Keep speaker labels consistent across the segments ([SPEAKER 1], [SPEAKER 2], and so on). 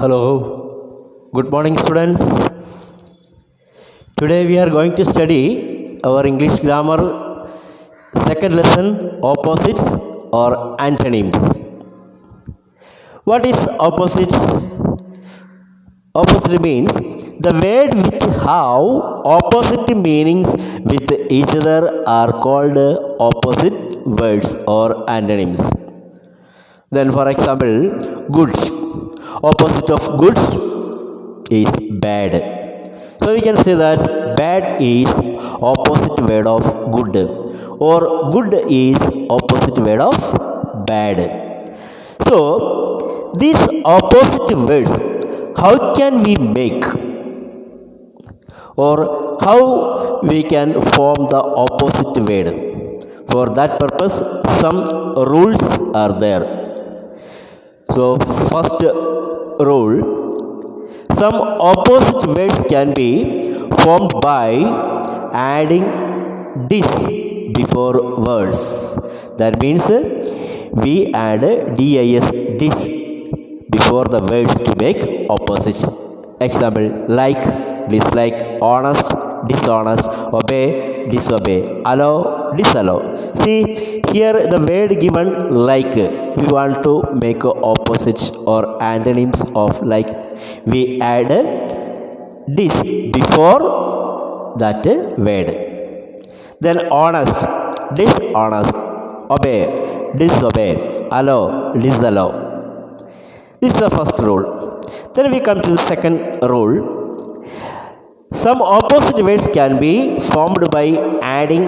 [SPEAKER 1] Hello, good morning, students. Today we are going to study our English grammar second lesson, opposites or antonyms. What is opposite? Opposite means the word which have opposite meanings with each other are called opposite words or antonyms. Then, for example, goods. Opposite of goods is bad. So we can say that bad is opposite word of good, or good is opposite word of bad. So these opposite words, how can we make, or how we can form the opposite word? For that purpose, some rules are there. So first rule, some opposite words can be formed by adding dis before words. That means we add dis before the words to make opposites. Example, like, dislike, honest, dishonest, obey, disobey, allow, disallow. See, here the word given like, we want to make opposites or antonyms of like. We add this before that word. Then honest, dishonest, obey, disobey, allow, disallow. This is the first rule. Then we come to the second rule. Some opposite words can be formed by adding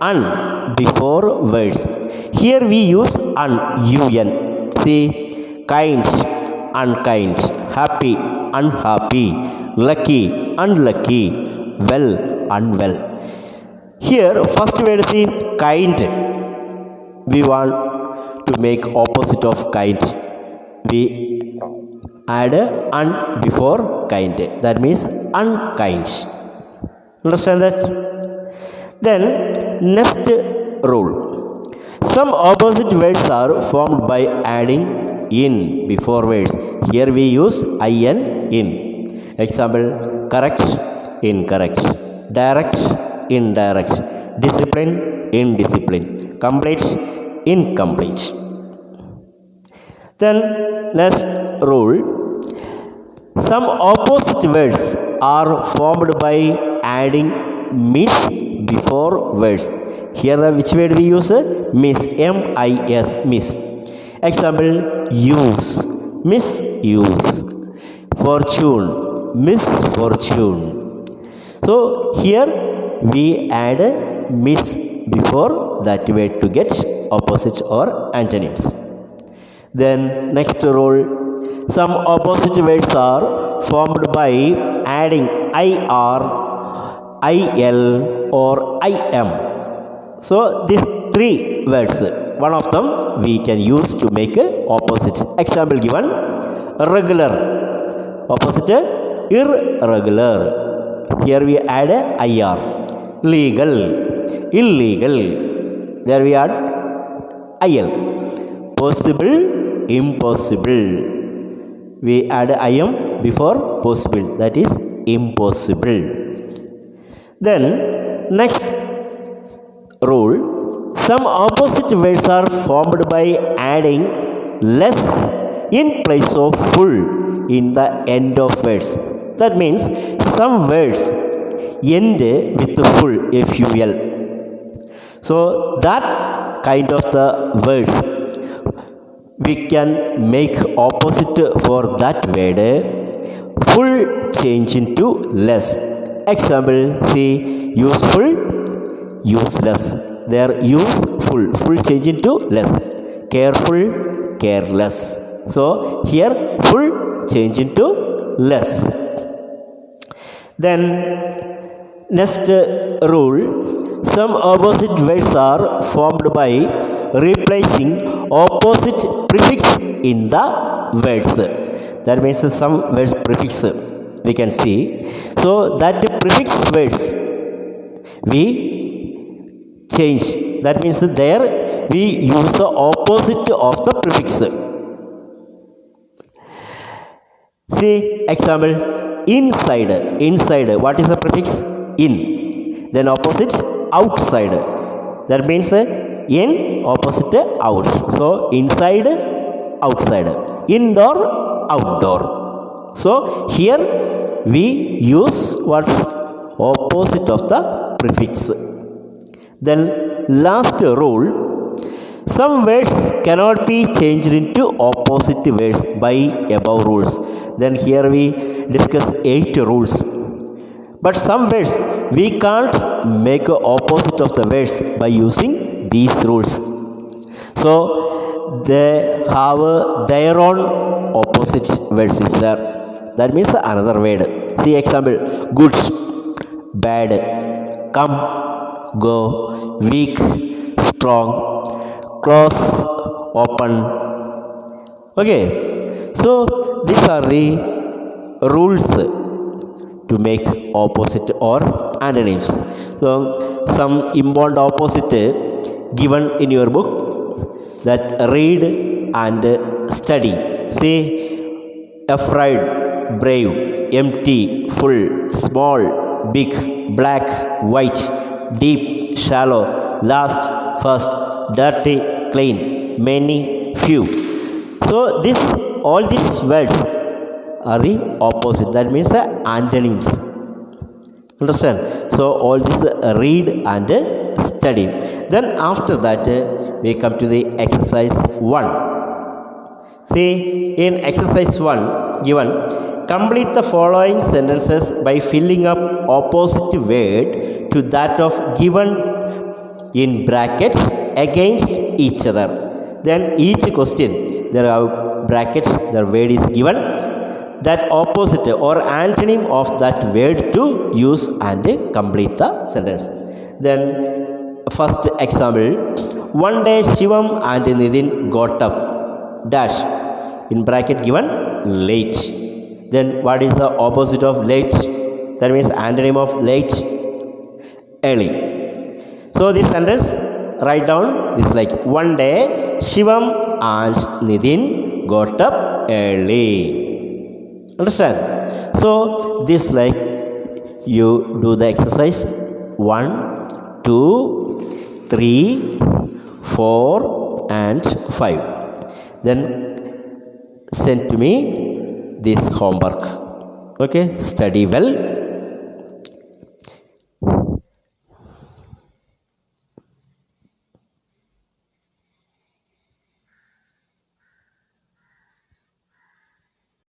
[SPEAKER 1] un before words. Here we use un. See, kind, unkind, happy, unhappy, lucky, unlucky, well, unwell. Here, first word is kind. We want to make opposite of kind. We add un before kind. That means unkind. Understand that? Then, next rule. Some opposite words are formed by adding in before words. Here we use in. Example, correct, incorrect, direct, indirect, discipline, indiscipline, complete, incomplete. Then next rule, some opposite words are formed by adding miss before words. Here which word we use? Miss, M-I-S, miss. Example, use, misuse, fortune, misfortune. So here we add miss before that word to get opposites or antonyms. Then next rule, some opposite words are formed by adding IR, IL or IM. So these three words, one of them we can use to make a opposite. Example given, regular, opposite irregular. Here we add a IR. Legal, illegal. There we add IL. Possible, impossible. We add IM before possible. That is impossible. Then next rule, some opposite words are formed by adding less in place of full in the end of words. That means some words end with the full, FUL. So that kind of the words we can make opposite for that word, full change into less. Example, see, useful, useless. There useful, full change into less. Careful, careless. So here full change into less. Then next rule, some opposite words are formed by replacing opposite prefix in the words. That means some words prefix we can see. So that prefix words we change. That means there we use the opposite of the prefix. See example, inside. Inside, what is the prefix? In. Then opposite, outside. That means in, opposite, out. So inside, outside. Indoor, outdoor. So here we use what? Opposite of the prefix. Then last rule, some words cannot be changed into opposite words by above rules. Then here we discuss 8 rules. But some words we can't make a opposite of the words by using these rules. So they have their own opposite words is there. That means another word. See example, good, bad, come, go, weak, strong, close, open. Okay, so these are the rules to make opposite or antonyms. So some important opposite given in your book, that read and study. Say afraid, brave, empty, full, small, big, black, white, deep, shallow, last, first, dirty, clean, many, few. So this all these words are the opposite. That means antonyms. Understand? So all this read and study. Then after that we come to the exercise 1. See in exercise 1 given, complete the following sentences by filling up opposite word to that of given in brackets against each other. Then each question there are brackets, the word is given, that opposite or antonym of that word to use and complete the sentence. Then first example, one day Shivam and Nidhin got up dash, in bracket given late. Then what is the opposite of late? That means antonym of late, early. So this sentence, write down this like, one day Shivam and Nidhin got up early. Understand? So this like you do the exercise 1, 2, 3, 4 and 5. Then send to me this homework. Okay, study well.